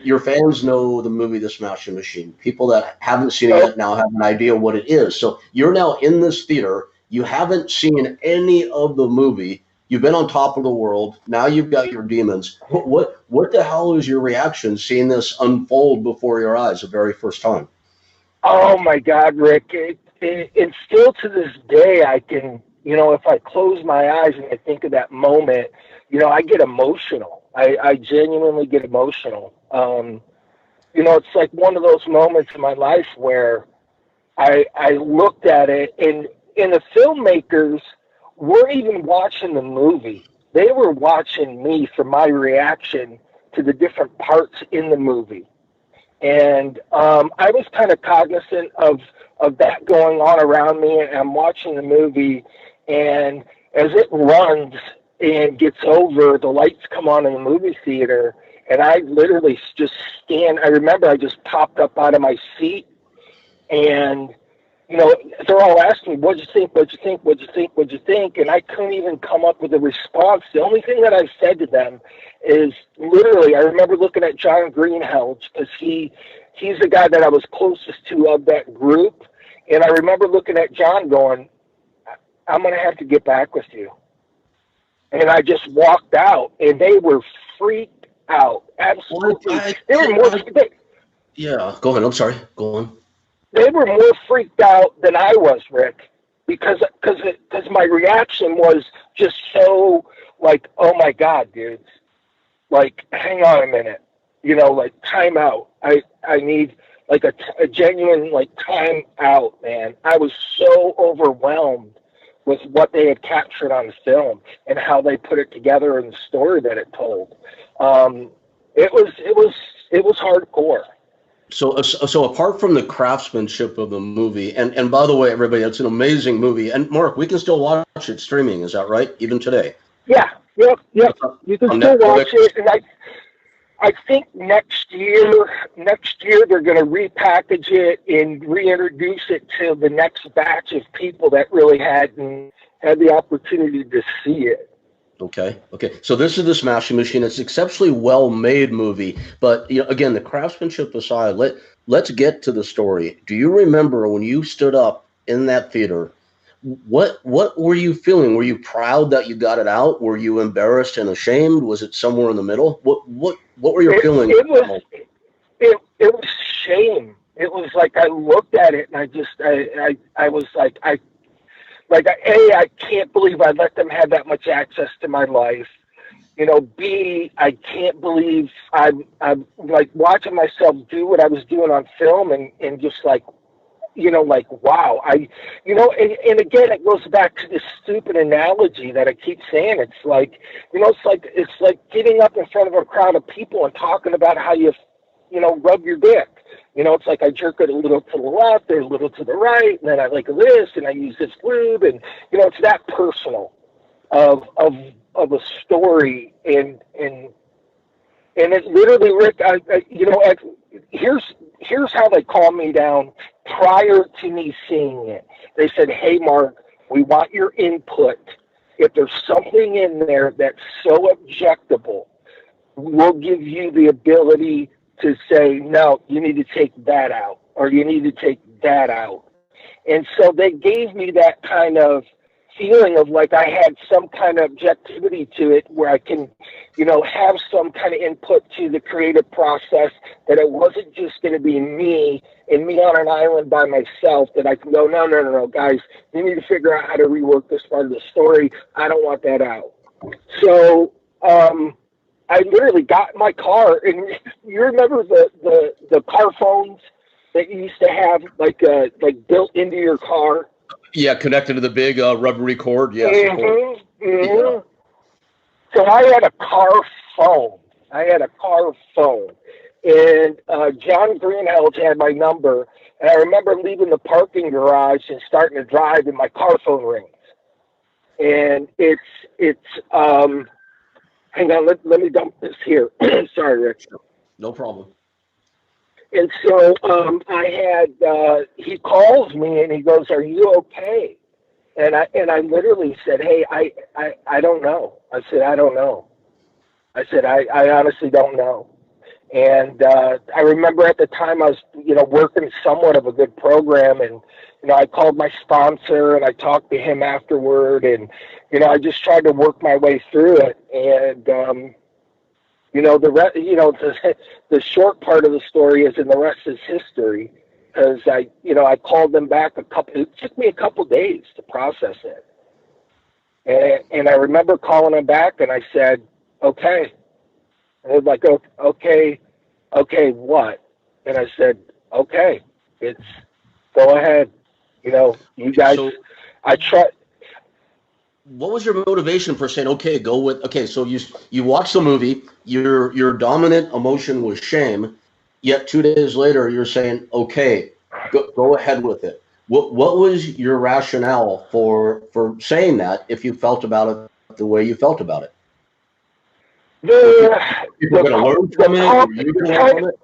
your fans know the movie The Smashing Machine. People that haven't seen it Oh, yet now have an idea what it is. So you're now in this theater. You haven't seen any of the movie. You've been on top of the world. Now you've got your demons. What the hell is your reaction seeing this unfold before your eyes the very first time? oh my God, Rick! And still to this day, I can, if I close my eyes and I think of that moment, I get emotional. I genuinely get emotional. It's like one of those moments in my life where I looked at it, and the filmmakers weren't even watching the movie. They were watching me for my reaction to the different parts in the movie. And I was kind of cognizant of that going on around me, and I'm watching the movie, and as it runs and gets over, the lights come on in the movie theater, and I literally just stand. I remember I just popped up out of my seat, and they're all asking me, "What'd you think? What'd you think? What'd you think? What'd you think?" And I couldn't even come up with a response. The only thing that I said to them is literally, I remember looking at John Greenhalgh because he's the guy that I was closest to of that group, and I remember looking at John going, "I'm going to have to get back with you." And I just walked out, and they were freaked out, What? absolutely. They were more. Yeah, go ahead. I'm sorry. Go on. They were more freaked out than I was, Rick, because my reaction was just so like, oh my God, dudes, like hang on a minute, like time out. I need like a genuine like time out, man. I was so overwhelmed with what they had captured on film and how they put it together and the story that it told. It was hardcore. So apart from the craftsmanship of the movie, and by the way, everybody, it's an amazing movie. And Mark, we can still watch it streaming. Is that right? Even today? Yeah, yep. You can On still Netflix. watch it, and I think next year they're going to repackage it and reintroduce it to the next batch of people that really hadn't had the opportunity to see it. Okay. So this is the Smashing Machine. It's an exceptionally well-made movie, but again, the craftsmanship aside, let's get to the story. Do you remember when you stood up in that theater? What were you feeling? Were you proud that you got it out? Were you embarrassed and ashamed? Was it somewhere in the middle? What were your It feelings? it was it was shame. It was like I looked at it and I was I can't believe I let them have that much access to my life. B, I can't believe I'm like watching myself do what I was doing on film and just like, like, wow, and again, it goes back to this stupid analogy that I keep saying. It's like, it's like getting up in front of a crowd of people and talking about how rub your dick. It's like I jerk it a little to the left or a little to the right, and then I like this, and I use this lube, and it's that personal of a story, and it literally, Rick, here's how they calmed me down prior to me seeing it. They said, "Hey, Mark, we want your input. If there's something in there that's so objectable, we'll give you the ability to say, no, you need to take that out, or you need to take that out." And so they gave me that kind of feeling of like I had some kind of objectivity to it where I can, have some kind of input to the creative process, that it wasn't just going to be me and me on an island by myself, that I can go, no, guys, you need to figure out how to rework this part of the story. I don't want that out. So, I literally got in my car, and you remember the car phones that you used to have like built into your car? Yeah, connected to the big rubbery cord. Yes, of course. Mm-hmm, mm-hmm. So I had a car phone. And John Greenhalgh had my number, and I remember leaving the parking garage and starting to drive, and my car phone rings. And it's hang on, let me dump this here. Sorry, Rick. No problem. And so he calls me and he goes, "Are you okay?" And I literally said, "Hey, I don't know." I said, "I don't know." I said, I honestly don't know." And I remember at the time I was, working somewhat of a good program, and I called my sponsor and I talked to him afterward, and I just tried to work my way through it. And the short part of the story is, and the rest is history. Because I called them back it took me a couple days to process it. And I remember calling them back and I said, okay. And they're like, okay, what? And I said, okay, go ahead. You guys, So I try. what was your motivation for saying, okay, go with, okay, so you watch the movie, your dominant emotion was shame, yet 2 days later you're saying, okay, go ahead with it. What was your rationale for saying that if you felt about it the way you felt about it? People going to learn from it? Or you going to learn from it?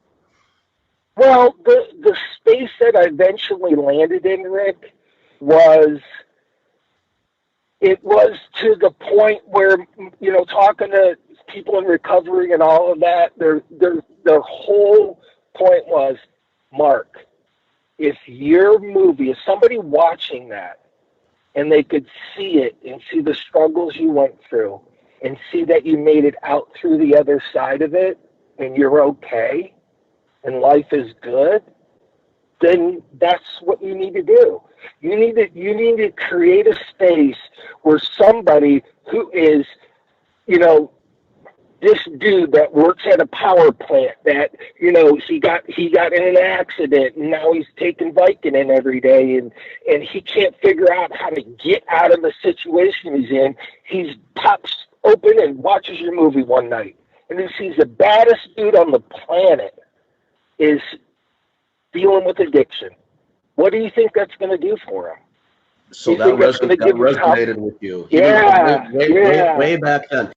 Well, the space that I eventually landed in, Rick, was to the point where, talking to people in recovery and all of that, their whole point was, Mark, if your movie, if somebody watching that and they could see it and see the struggles you went through and see that you made it out through the other side of it and you're okay and life is good, then that's what you need to do. You need to create a space where somebody who is, this dude that works at a power plant that, he got in an accident and now he's taking Vicodin every day and he can't figure out how to get out of the situation he's in. He pops open and watches your movie one night and he sees the baddest dude on the planet is dealing with addiction. What do you think that's going to do for him? So that resonated with you. Yeah, Way back then.